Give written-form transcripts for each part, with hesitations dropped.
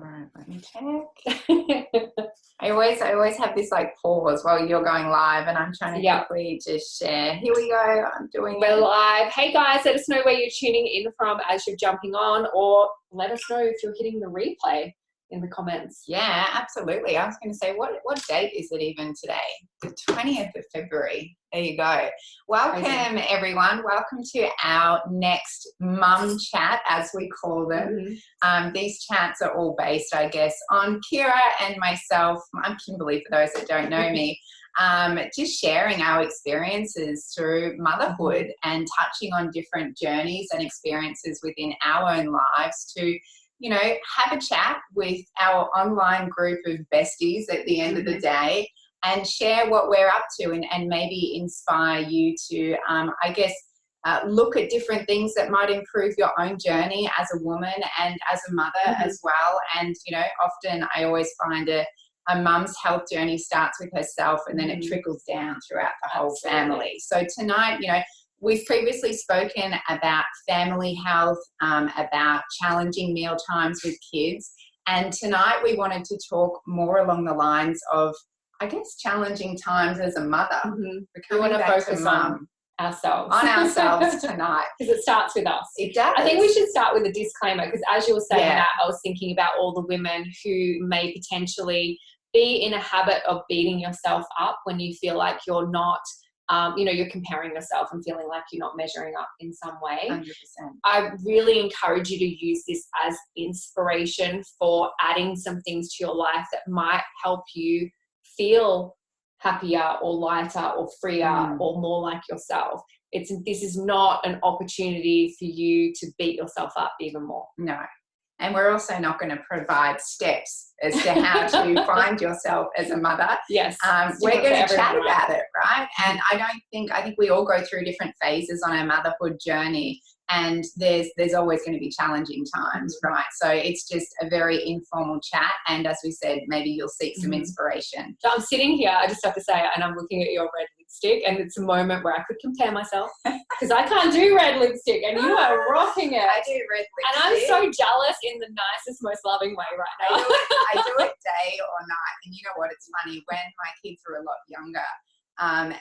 All right, let me check. I always have this like pause while you're going live, and I'm trying to quickly just share. Here we go. I'm doing We're live. Hey guys, let us know where you're tuning in from as you're jumping on, or let us know if you're hitting the replay in the comments. Yeah, absolutely. I was going to say, what date is it even today? The 20th of February. There you go. Welcome, everyone. Welcome to our next mum chat, as we call them. These chats are all based, I guess, on Kira and myself. I'm Kimberley, for those that don't know me. Just sharing our experiences through motherhood and touching on different journeys and experiences within our own lives to, you know, have a chat with our online group of besties at the end of the day and share what we're up to and maybe inspire you to, I guess, look at different things that might improve your own journey as a woman and as a mother as well. And, you know, often I always find a mum's health journey starts with herself and then it trickles down throughout the whole family. So tonight, you know, we've previously spoken about family health, about challenging meal times with kids. And tonight we wanted to talk more along the lines of, I guess, challenging times as a mother. We want to focus on ourselves. On ourselves tonight. Because it starts with us. It does. I think we should start with a disclaimer, because as you were saying that, I was thinking about all the women who may potentially be in a habit of beating yourself up when you feel like you're not, you know, you're comparing yourself and feeling like you're not measuring up in some way. 100%. I really encourage you to use this as inspiration for adding some things to your life that might help you feel happier or lighter or freer or more like yourself. This is not an opportunity for you to beat yourself up even more. No. And we're also not going to provide steps as to how to find yourself as a mother. Yes. We're going to chat about it, right? And I think we all go through different phases on our motherhood journey, and there's always going to be challenging times, right? So it's just a very informal chat, and as we said, maybe you'll seek some inspiration. So I'm sitting here, I just have to say, and I'm looking at your red lipstick, and it's a moment where I could compare myself, because I can't do red lipstick, and you are rocking it. I do red lipstick. And I'm so jealous in the nicest, most loving way right now. I do it day or night, and you know what? It's funny, when my kids were a lot younger,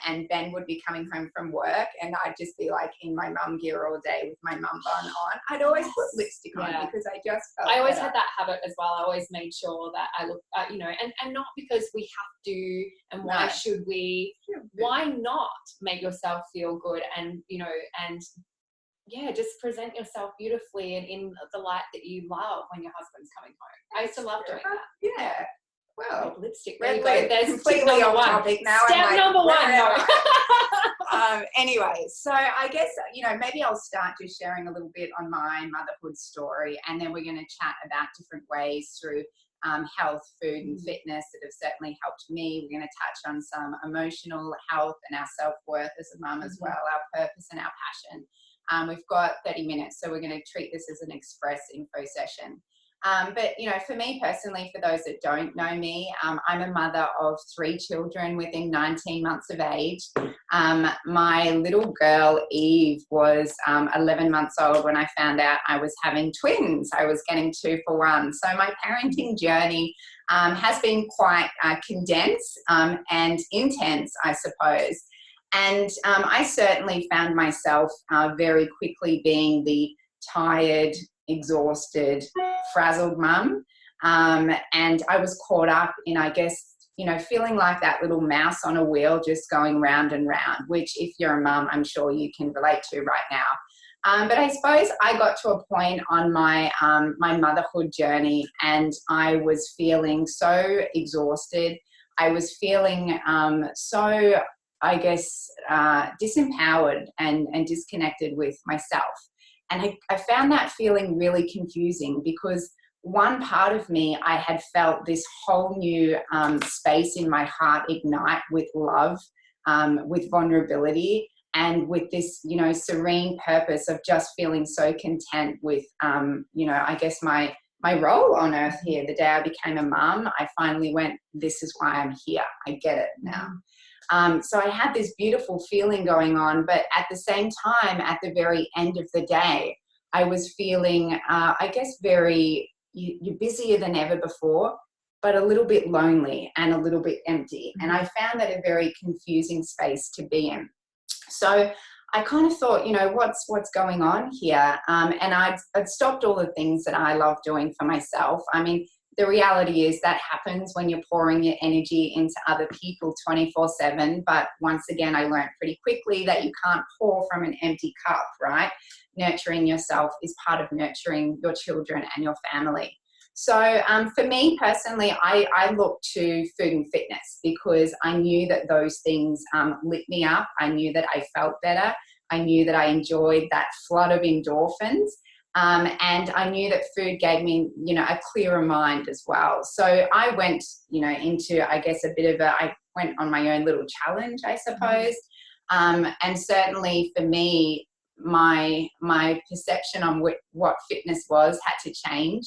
and Ben would be coming home from work and I'd just be like in my mum gear all day with my mum bun on. I'd always put lipstick on because I just felt I always better. had that habit as well. I always made sure that I look, you know, and not because we have to, and why should we, why not make yourself feel good and, you know, and just present yourself beautifully and in the light that you love when your husband's coming home. I used to love doing that. Yeah. Well, red lipstick. Red lip. There's completely off topic now. Step number one. No. Anyway, so I guess, you know, maybe I'll start just sharing a little bit on my motherhood story, and then we're going to chat about different ways through health, food and fitness that have certainly helped me. We're going to touch on some emotional health and our self-worth as a mum as well, our purpose and our passion. We've got 30 minutes, so we're going to treat this as an express info session. But, you know, for me personally, for those that don't know me, I'm a mother of 3 children within 19 months of age. My little girl, Eve, was 11 months old when I found out I was having twins. I was getting 2 for 1. So my parenting journey has been quite condensed and intense, I suppose. And I certainly found myself very quickly being the tired, exhausted, frazzled mum. And I was caught up in, I guess, you know, feeling like that little mouse on a wheel just going round and round, which if you're a mum, I'm sure you can relate to right now. But I suppose I got to a point on my motherhood journey, and I was feeling so exhausted. I was feeling so, I guess, disempowered and disconnected with myself. And I found that feeling really confusing, because one part of me, I had felt this whole new space in my heart ignite with love, with vulnerability, and with this, you know, serene purpose of just feeling so content with, you know, I guess my role on earth here. The day I became a mum, I finally went, this is why I'm here. I get it now. So I had this beautiful feeling going on, but at the same time, at the very end of the day, I was feeling, I guess, very you're busier than ever before, but a little bit lonely and a little bit empty. And I found that a very confusing space to be in. So I kind of thought, what's going on here? And I'd stopped all the things that I love doing for myself. I mean, the reality is that happens when you're pouring your energy into other people 24/7. But once again, I learned pretty quickly that you can't pour from an empty cup, right? Nurturing yourself is part of nurturing your children and your family. So for me personally, I looked to food and fitness because I knew that those things lit me up. I knew that I felt better. I knew that I enjoyed that flood of endorphins. And I knew that food gave me, a clearer mind as well. So I went, into, I guess, I went on my own little challenge, I suppose. And certainly for me, my perception on what fitness was had to change.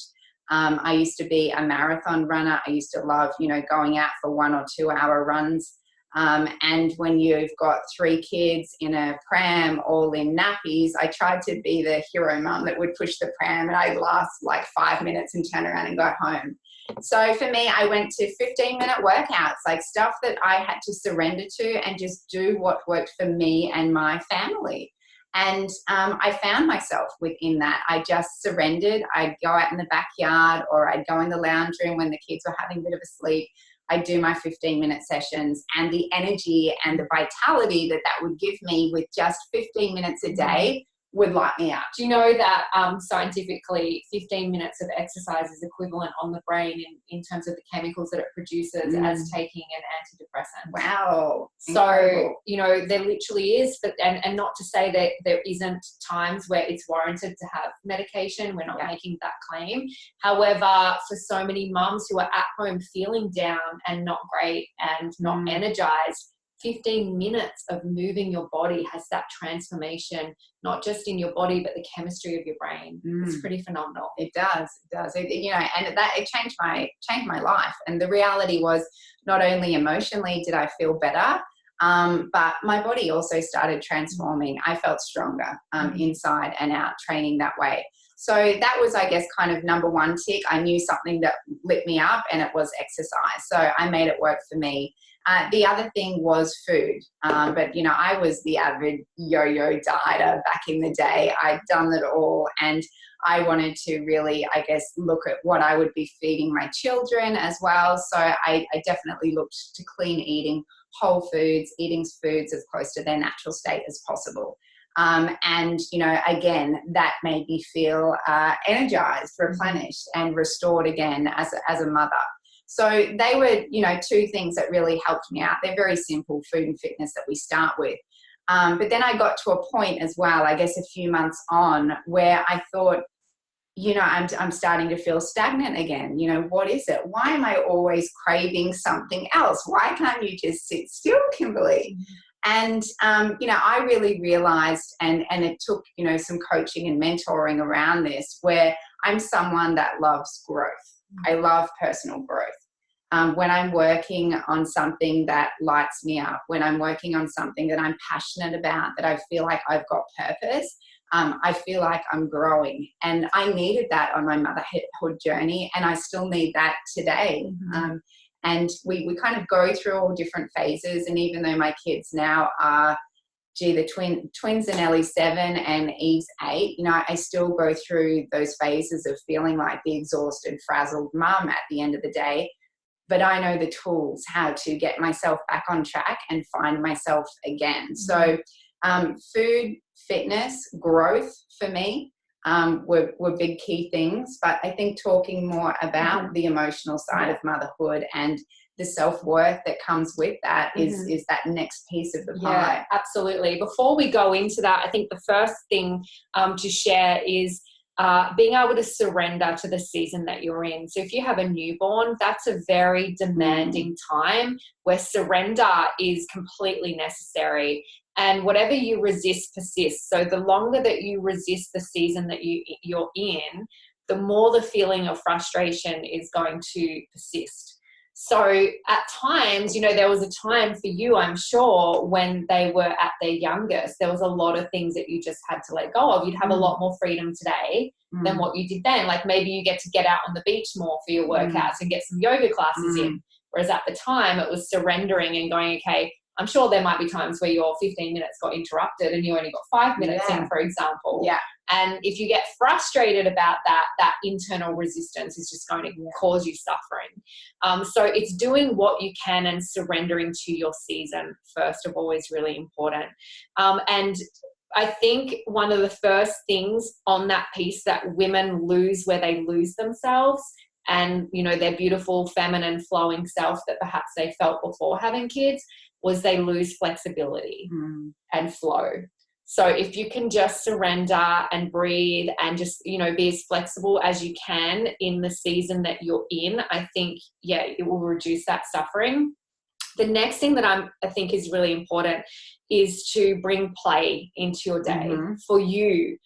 I used to be a marathon runner. I used to love, going out for 1 or 2 hour runs. And when you've got 3 kids in a pram, all in nappies, I tried to be the hero mum that would push the pram, and I'd last like 5 minutes and turn around and go home. So for me, I went to 15-minute workouts, like stuff that I had to surrender to and just do what worked for me and my family. And I found myself within that. I just surrendered. I'd go out in the backyard, or I'd go in the lounge room when the kids were having a bit of a sleep. I'd do my 15-minute sessions, and the energy and the vitality that would give me with just 15 minutes a day would light me up. Do you know that scientifically 15 minutes of exercise is equivalent on the brain in terms of the chemicals that it produces as taking an antidepressant? Wow. So, there literally is, and not to say that there isn't times where it's warranted to have medication. We're not making that claim. However, for so many mums who are at home feeling down and not great and not energized, 15 minutes of moving your body has that transformation, not just in your body, but the chemistry of your brain. It's pretty phenomenal. It does. And it changed my life. And the reality was, not only emotionally did I feel better, but my body also started transforming. I felt stronger inside and out, training that way. So that was, I guess, kind of number one tick. I knew something that lit me up, and it was exercise. So I made it work for me. The other thing was food. But, I was the avid yo-yo dieter back in the day. I'd done it all, and I wanted to really, I guess, look at what I would be feeding my children as well. So I definitely looked to clean eating, whole foods, eating foods as close to their natural state as possible. And, again, that made me feel energized, replenished, and restored again as a mother. So they were, 2 things that really helped me out. They're very simple, food and fitness, that we start with. But then I got to a point as well, I guess a few months on, where I thought, I'm starting to feel stagnant again. What is it? Why am I always craving something else? Why can't you just sit still, Kimberley? And, I really realized, and it took, some coaching and mentoring around this, where I'm someone that loves growth. I love personal growth. When I'm working on something that lights me up, when I'm working on something that I'm passionate about, that I feel like I've got purpose, I feel like I'm growing. And I needed that on my motherhood journey, and I still need that today. And we kind of go through all different phases. And even though my kids now are, the twins are nearly 7 and Eve's 8, I still go through those phases of feeling like the exhausted, frazzled mum at the end of the day. But I know the tools how to get myself back on track and find myself again. So food, fitness, growth for me were big key things. But I think talking more about the emotional side of motherhood and the self-worth that comes with that is that next piece of the pie. Yeah, absolutely. Before we go into that, I think the first thing to share is being able to surrender to the season that you're in. So if you have a newborn, that's a very demanding time where surrender is completely necessary. And whatever you resist persists. So the longer that you resist the season that you're in, the more the feeling of frustration is going to persist. So at times, you know, there was a time for you, I'm sure, when they were at their youngest, there was a lot of things that you just had to let go of. You'd have a lot more freedom today than what you did then. Like maybe you get to get out on the beach more for your workouts and get some yoga classes in. Whereas at the time it was surrendering and going, okay, I'm sure there might be times where your 15 minutes got interrupted and you only got 5 minutes in, for example. Yeah. And if you get frustrated about that, that internal resistance is just going to cause you suffering. So it's doing what you can and surrendering to your season, first of all, is really important. And I think one of the first things on that piece that women lose where they lose themselves and, you know, their beautiful, feminine, flowing self that perhaps they felt before having kids, was they lose flexibility and flow. So if you can just surrender and breathe and just, you know, be as flexible as you can in the season that you're in, I think, it will reduce that suffering. The next thing that I think is really important is to bring play into your day for you,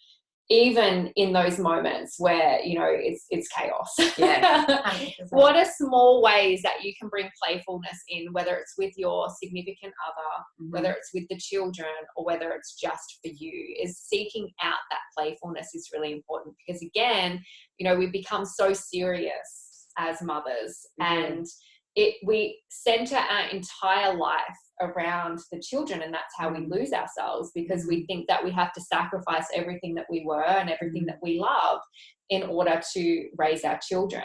even in those moments where, you know, it's chaos. Yes. What are small ways that you can bring playfulness in, whether it's with your significant other, whether it's with the children, or whether it's just for you? Is seeking out that playfulness is really important, because again, you know, we become so serious as mothers and we center our entire life around the children, and that's how we lose ourselves, because we think that we have to sacrifice everything that we were and everything that we love in order to raise our children.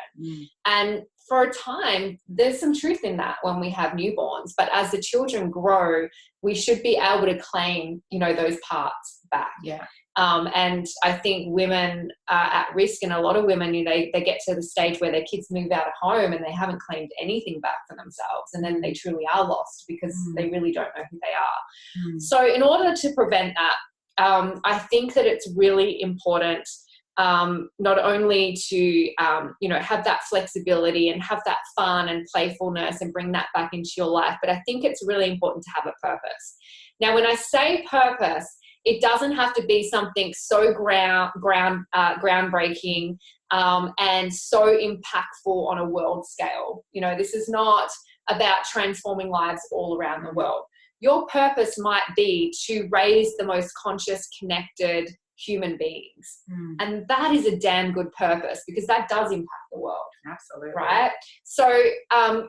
And for a time, there's some truth in that when we have newborns, but as the children grow, we should be able to claim, you know, those parts back. And I think women are at risk, and a lot of women, you know, they get to the stage where their kids move out of home and they haven't claimed anything back for themselves, and then they truly are lost because they really don't know who they are. So in order to prevent that, I think that it's really important not only to, you know, have that flexibility and have that fun and playfulness and bring that back into your life, but I think it's really important to have a purpose. Now, when I say purpose, it doesn't have to be something so groundbreaking and so impactful on a world scale. You know, this is not about transforming lives all around the world. Your purpose might be to raise the most conscious, connected human beings. And that is a damn good purpose, because that does impact the world. Absolutely. Right? So,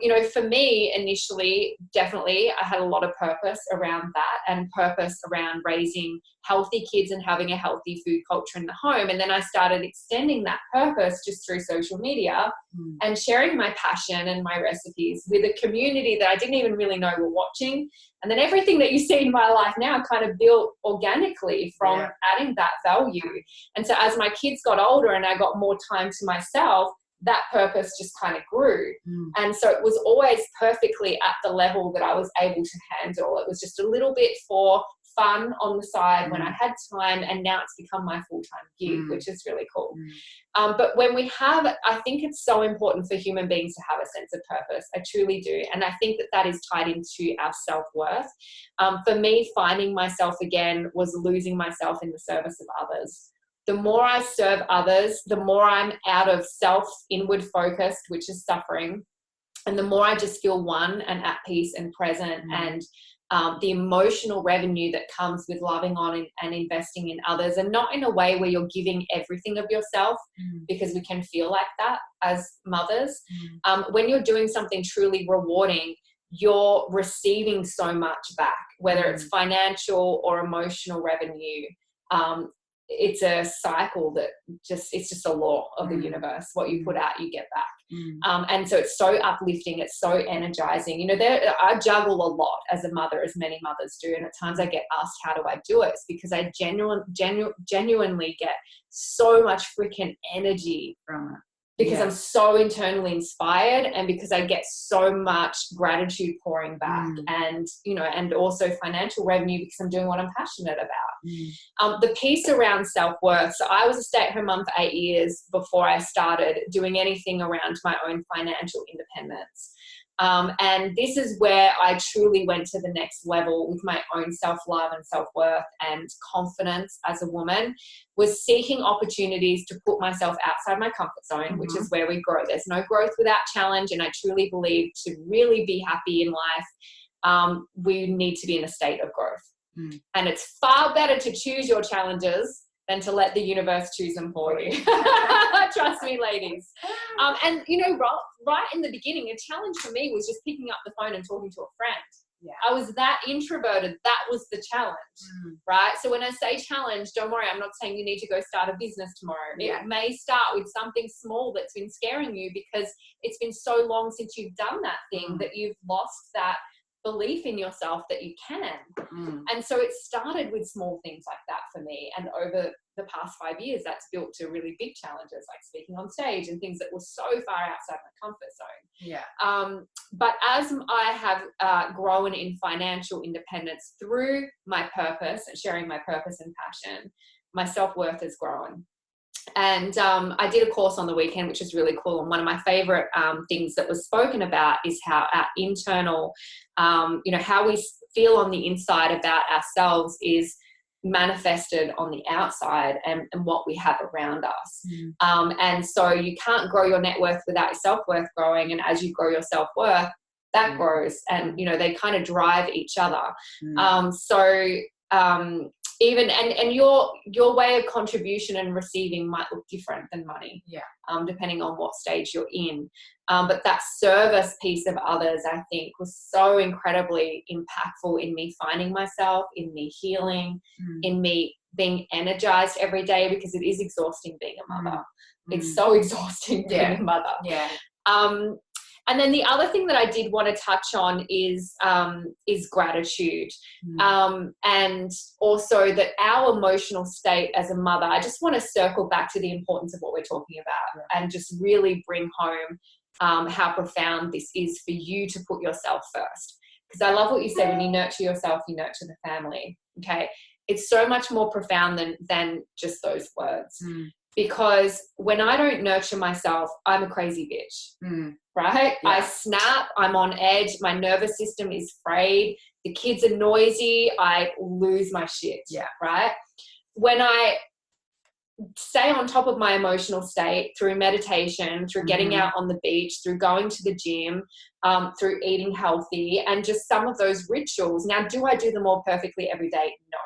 you know, for me initially, definitely I had a lot of purpose around that, and purpose around raising healthy kids and having a healthy food culture in the home. And then I started extending that purpose just through social media and sharing my passion and my recipes with a community that I didn't even really know were watching. And then everything that you see in my life now kind of built organically from adding that value. And so as my kids got older and I got more time to myself, that purpose just kind of grew. And so it was always perfectly at the level that I was able to handle. It was just a little bit for fun on the side when I had time, and now it's become my full-time gig, which is really cool. But when we have, I think it's so important for human beings to have a sense of purpose. I truly do. And I think that that is tied into our self-worth. For me, finding myself again was losing myself in the service of others. The more I serve others, the more I'm out of self-inward focused, which is suffering. And the more I just feel one and at peace and present, and the emotional revenue that comes with loving on and investing in others, and not in a way where you're giving everything of yourself, because we can feel like that as mothers. When you're doing something truly rewarding, you're receiving so much back, whether it's financial or emotional revenue. It's a cycle that it's just a law of the universe. What you put out, you get back. And so it's so uplifting. It's so energizing. You know, I juggle a lot as a mother, as many mothers do. And at times I get asked, how do I do it? It's because I genuinely get so much freaking energy from it. Because I'm so internally inspired, and because I get so much gratitude pouring back, and, you know, and also financial revenue because I'm doing what I'm passionate about. The piece around self-worth. So I was a stay-at-home mum for 8 years before I started doing anything around my own financial independence. And this is where I truly went to the next level with my own self-love and self-worth and confidence as a woman, was seeking opportunities to put myself outside my comfort zone, which is where we grow. There's no growth without challenge. And I truly believe to really be happy in life, we need to be in a state of growth. And it's far better to choose your challenges than to let the universe choose them for you. Trust me, ladies. And, you know, right in the beginning, a challenge for me was just picking up the phone and talking to a friend. Yeah. I was that introverted. That was the challenge, right? So when I say challenge, don't worry, I'm not saying you need to go start a business tomorrow. Yeah. It may start with something small that's been scaring you because it's been so long since you've done that thing that you've lost that belief in yourself that you can. And so it started with small things like that for me. And over the past 5 years, that's built to really big challenges like speaking on stage and things that were so far outside my comfort zone. Yeah. But as I have grown in financial independence through my purpose and sharing my purpose and passion, my self-worth has grown. And I did a course on the weekend, which is really cool. And one of my favorite things that was spoken about is how our internal, you know, how we feel on the inside about ourselves is manifested on the outside and what we have around us. And so you can't grow your net worth without your self-worth growing. And as you grow your self-worth, that grows. And, you know, they kind of drive each other. Even and your way of contribution and receiving might look different than money, depending on what stage you're in. But that service piece of others, I think, was so incredibly impactful in me finding myself, in me healing, in me being energized every day, because it is exhausting being a mother. It's so exhausting being a mother. And then the other thing that I did want to touch on is gratitude. And also that our emotional state as a mother, I just want to circle back to the importance of what we're talking about and just really bring home how profound this is for you to put yourself first. Because I love what you said, when you nurture yourself, you nurture the family. Okay. It's so much more profound than just those words. Because when I don't nurture myself, I'm a crazy bitch, right? I snap, I'm on edge, my nervous system is frayed, the kids are noisy, I lose my shit, right? When I stay on top of my emotional state through meditation, through getting out on the beach, through going to the gym, through eating healthy, and just some of those rituals. Now, do I do them all perfectly every day? No.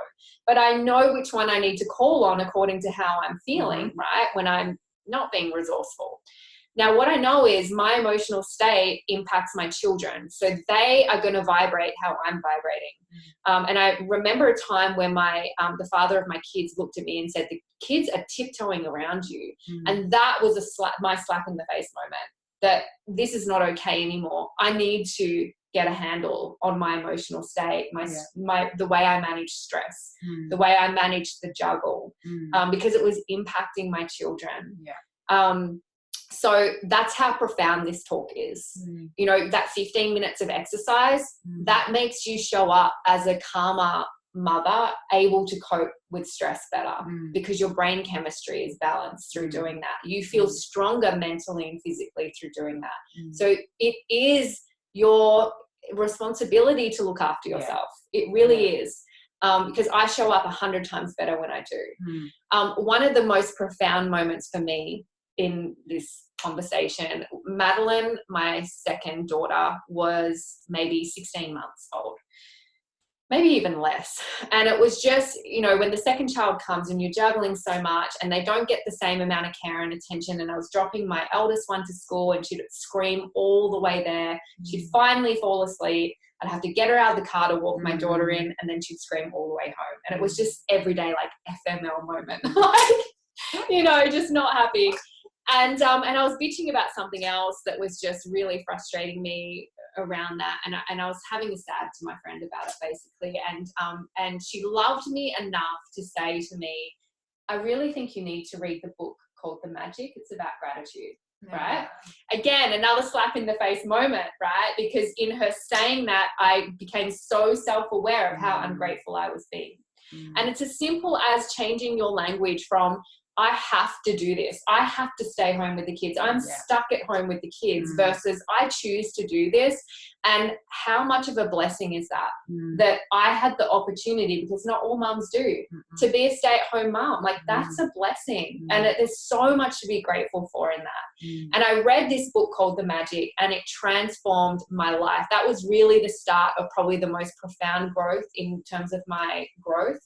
But I know which one I need to call on according to how I'm feeling, right? When I'm not being resourceful. Now, what I know is my emotional state impacts my children. So they are going to vibrate how I'm vibrating. And I remember a time when the father of my kids looked at me and said, the kids are tiptoeing around you. And that was my slap in the face moment, that this is not okay anymore. I need to get a handle on my emotional state, the way I manage stress, the way I manage the juggle, because it was impacting my children. So that's how profound this talk is. You know, that 15 minutes of exercise, that makes you show up as a calmer mother, able to cope with stress better, because your brain chemistry is balanced through doing that. You feel stronger mentally and physically through doing that. So it is your responsibility to look after yourself. It really is. Because I show up 100 times better when I do. One of the most profound moments for me in this conversation, Madeline, my second daughter, was maybe 16 months old, maybe even less. And it was just, you know, when the second child comes and you're juggling so much and they don't get the same amount of care and attention. And I was dropping my eldest one to school and she'd scream all the way there. She'd finally fall asleep. I'd have to get her out of the car to walk my daughter in, and then she'd scream all the way home. And it was just everyday, like, FML moment. Like, you know, just not happy. And I was bitching about something else that was just really frustrating me around that. And I was having a sad to my friend about it, basically. And she loved me enough to say to me, I really think you need to read the book called The Magic. It's about gratitude, right? Again, another slap in the face moment, right? Because in her saying that, I became so self-aware of how ungrateful I was being. And it's as simple as changing your language from I have to do this. I have to stay home with the kids. I'm stuck at home with the kids versus I choose to do this. And how much of a blessing is that? That I had the opportunity, because not all mums do, to be a stay-at-home mum. Like, that's a blessing. And there's so much to be grateful for in that. And I read this book called The Magic, and it transformed my life. That was really the start of probably the most profound growth in terms of my growth,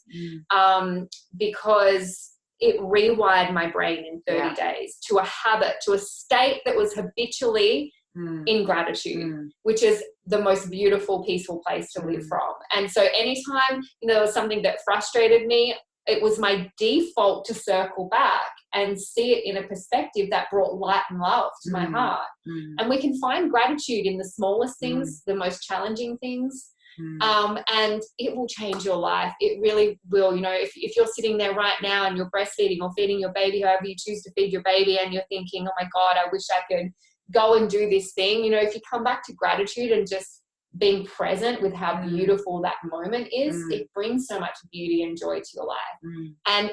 because it rewired my brain in 30 days to a habit, to a state that was habitually in gratitude, which is the most beautiful, peaceful place to live from. And so anytime, there was something that frustrated me, it was my default to circle back and see it in a perspective that brought light and love to my heart. And we can find gratitude in the smallest things, the most challenging things. And it will change your life. It really will. If you're sitting there right now and you're breastfeeding or feeding your baby, however you choose to feed your baby, and you're thinking, oh my God, I wish I could go and do this thing. If you come back to gratitude and just being present with how beautiful that moment is, it brings so much beauty and joy to your life. And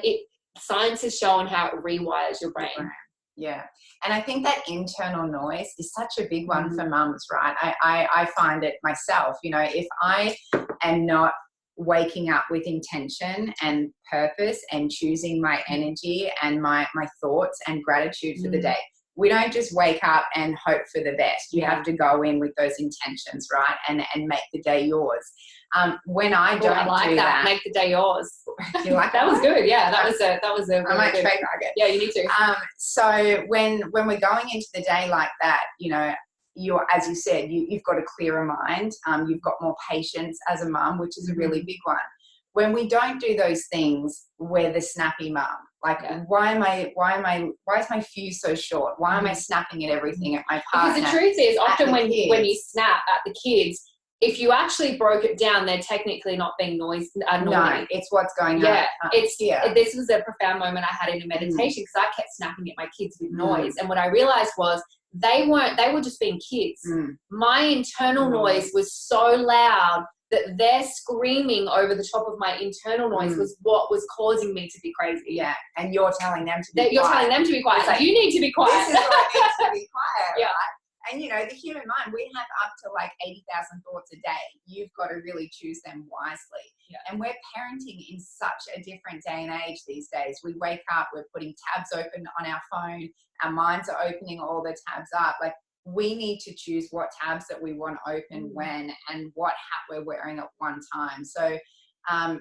science has shown how it rewires your brain. Yeah. And I think that internal noise is such a big one for mums, right? I find it myself, if I am not waking up with intention and purpose and choosing my energy and my thoughts and gratitude for the day. We don't just wake up and hope for the best. You have to go in with those intentions, right? And make the day yours. When I don't I like do that, make the day yours. Do you like that? Was good. Yeah, that was a. I might trademark it. Yeah, you need to. So when we're going into the day like that, you're, as you said, you've got a clearer mind. You've got more patience as a mum, which is a really big one. When we don't do those things, we're the snappy mum. Like, why is my fuse so short? Why am I snapping at everything, at my partner? Because the truth is, often when you snap at the kids, if you actually broke it down, they're technically not being annoying. No, it's what's going on. Yeah, this was a profound moment I had in a meditation, because I kept snapping at my kids with noise. And what I realized was they were just being kids. My internal noise was so loud that their screaming over the top of my internal noise was what was causing me to be crazy. Yeah, and you're telling them to be quiet. You're telling them to be quiet. Like, you need to be quiet. This is what needs to be quiet, right? And, the human mind, we have up to like 80,000 thoughts a day. You've got to really choose them wisely. Yeah. And we're parenting in such a different day and age these days. We wake up, we're putting tabs open on our phone. Our minds are opening all the tabs up. Like, we need to choose what tabs that we want open when, and what hat we're wearing at one time. So, that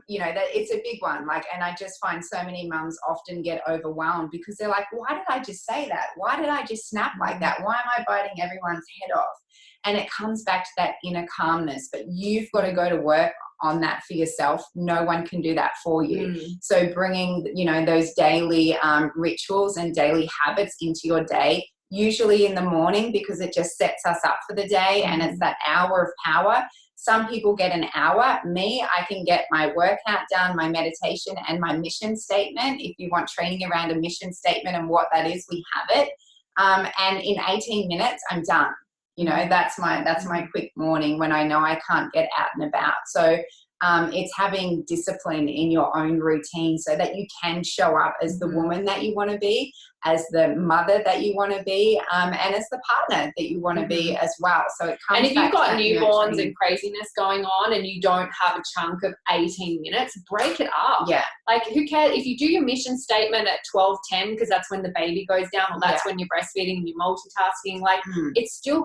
it's a big one. Like, and I just find so many mums often get overwhelmed because they're like, why did I just say that? Why did I just snap like that? Why am I biting everyone's head off? And it comes back to that inner calmness, but you've got to go to work on that for yourself. No one can do that for you. So bringing, those daily rituals and daily habits into your day, usually in the morning, because it just sets us up for the day, and it's that hour of power. Some people get an hour. Me, I can get my workout done, my meditation, and my mission statement. If you want training around a mission statement and what that is, we have it. And in 18 minutes, I'm done. That's my quick morning when I know I can't get out and about. So it's having discipline in your own routine so that you can show up as the woman that you want to be, as the mother that you want to be, and as the partner that you want to be as well. So it comes. And if you've got newborns and craziness going on and you don't have a chunk of 18 minutes, break it up. Yeah. Like, who cares if you do your mission statement at 12:10, because that's when the baby goes down, or that's when you're breastfeeding and you're multitasking. Like, it's still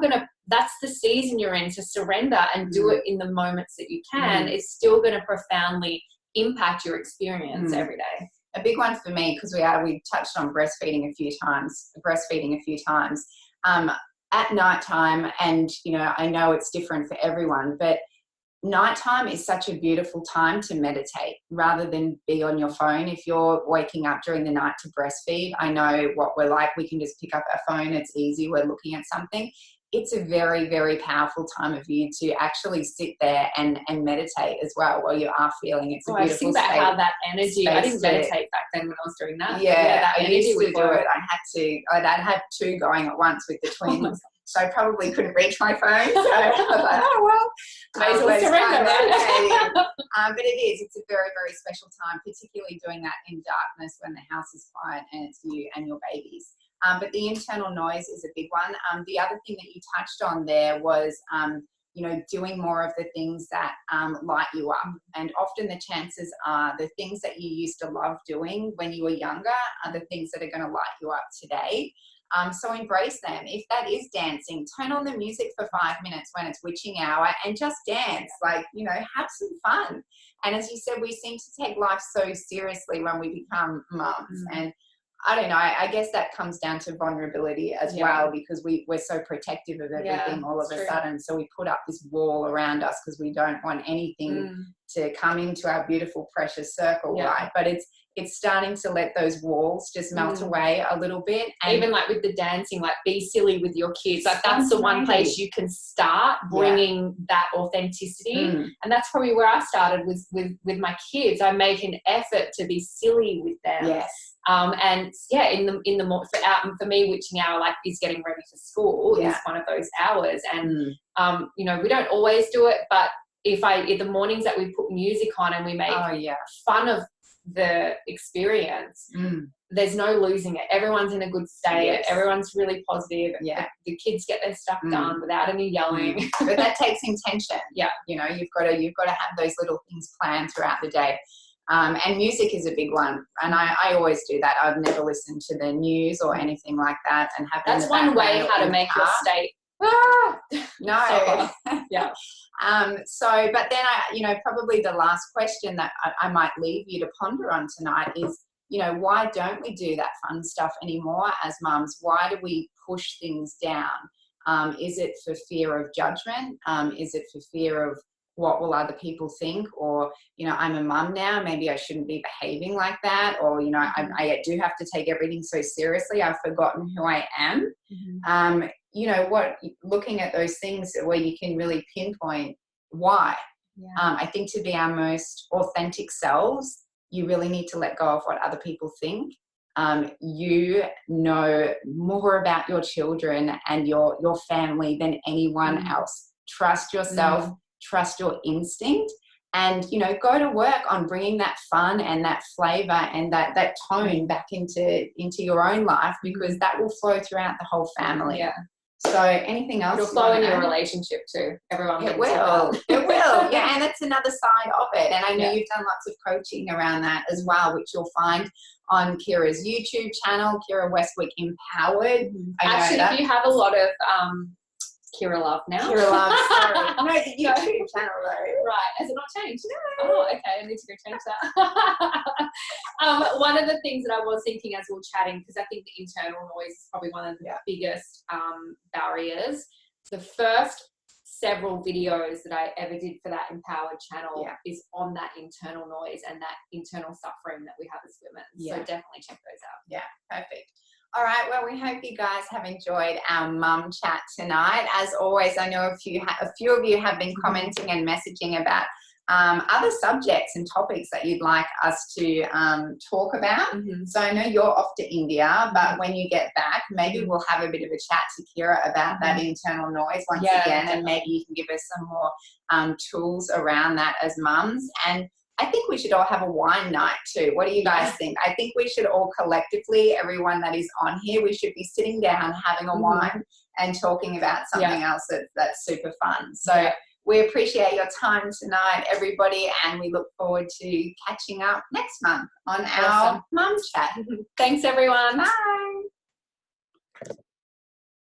that's the season you're in, to surrender and do it in the moments that you can. It's still going to profoundly impact your experience every day. A big one for me, because we touched on breastfeeding a few times. At nighttime, and I know it's different for everyone, but nighttime is such a beautiful time to meditate rather than be on your phone. If you're waking up during the night to breastfeed, I know what we're like. We can just pick up our phone. It's easy. We're looking at something. It's a very, very powerful time of year to actually sit there and meditate as well while you are feeling. It's a beautiful state. I think about that energy. I didn't meditate back then when I was doing that. Yeah, that I used to do it. I'd have two going at once with the twins. So I probably couldn't reach my phone. So I was like, oh, well. May as well surrender, right? But it is. It's a very, very special time, particularly doing that in darkness when the house is quiet and it's you and your babies. But the internal noise is a big one. The other thing that you touched on there was, doing more of the things that light you up. And often the chances are the things that you used to love doing when you were younger are the things that are going to light you up today. So embrace them. If that is dancing, turn on the music for 5 minutes when it's witching hour and just dance. Have some fun. And as you said, we seem to take life so seriously when we become mums. And I don't know, I guess that comes down to vulnerability as well, because we're so protective of everything all of a sudden. So we put up this wall around us because we don't want anything to come into our beautiful, precious circle, right? But it's starting to let those walls just melt away a little bit. And even like with the dancing, like be silly with your kids. Like that's the one place you can start bringing that authenticity. And that's probably where I started with my kids. I make an effort to be silly with them. Yes. In the for me, witching hour is getting ready for school is one of those hours. And we don't always do it, but if the mornings that we put music on and we make fun of the experience, there's no losing it. Everyone's in a good state. Everyone's really positive. The kids get their stuff done without any yelling. But that takes intention. You've got to have those little things planned throughout the day. And music is a big one, and I always do that. I've never listened to the news or anything like that, and have that's one way how to make your state. No. But then probably the last question that I might leave you to ponder on tonight is, why don't we do that fun stuff anymore as mums? Why do we push things down? Is it for fear of judgment? Is it for fear of what will other people think? Or, I'm a mum now, maybe I shouldn't be behaving like that. Or, I do have to take everything so seriously. I've forgotten who I am. Looking at those things where you can really pinpoint why. I think to be our most authentic selves, you really need to let go of what other people think. You know more about your children and your family than anyone else. Trust yourself, trust your instinct, and go to work on bringing that fun and that flavor and that tone back into your own life, because that will flow throughout the whole family. So anything else? It'll flow in your relationship too. Everyone. It will. It will. Yeah, and that's another side of it. And I know you've done lots of coaching around that as well, which you'll find on Kira's YouTube channel, Kira Westwick Empowered. Actually, if you have a lot of Kira Love now. Kira Love, sorry. No, the YouTube channel though. Right. Has it not changed? No. Oh, okay. I need to go change that. One of the things that I was thinking as we were chatting, because I think the internal noise is probably one of the biggest barriers. The first several videos that I ever did for that Empowered channel is on that internal noise and that internal suffering that we have as women. So definitely check those out. Yeah, perfect. All right, well, we hope you guys have enjoyed our mum chat tonight. As always, I know a few of you have been commenting and messaging about other subjects and topics that you'd like us to talk about. So I know you're off to India, but when you get back, maybe we'll have a bit of a chat to Kira about that internal noise once again, and maybe you can give us some more tools around that as mums. And I think we should all have a wine night too. What do you guys think? I think we should all collectively, everyone that is on here, we should be sitting down, having a wine and talking about something else that's super fun. So we appreciate your time tonight, everybody, and we look forward to catching up next month on our mum chat. Thanks, everyone. Bye.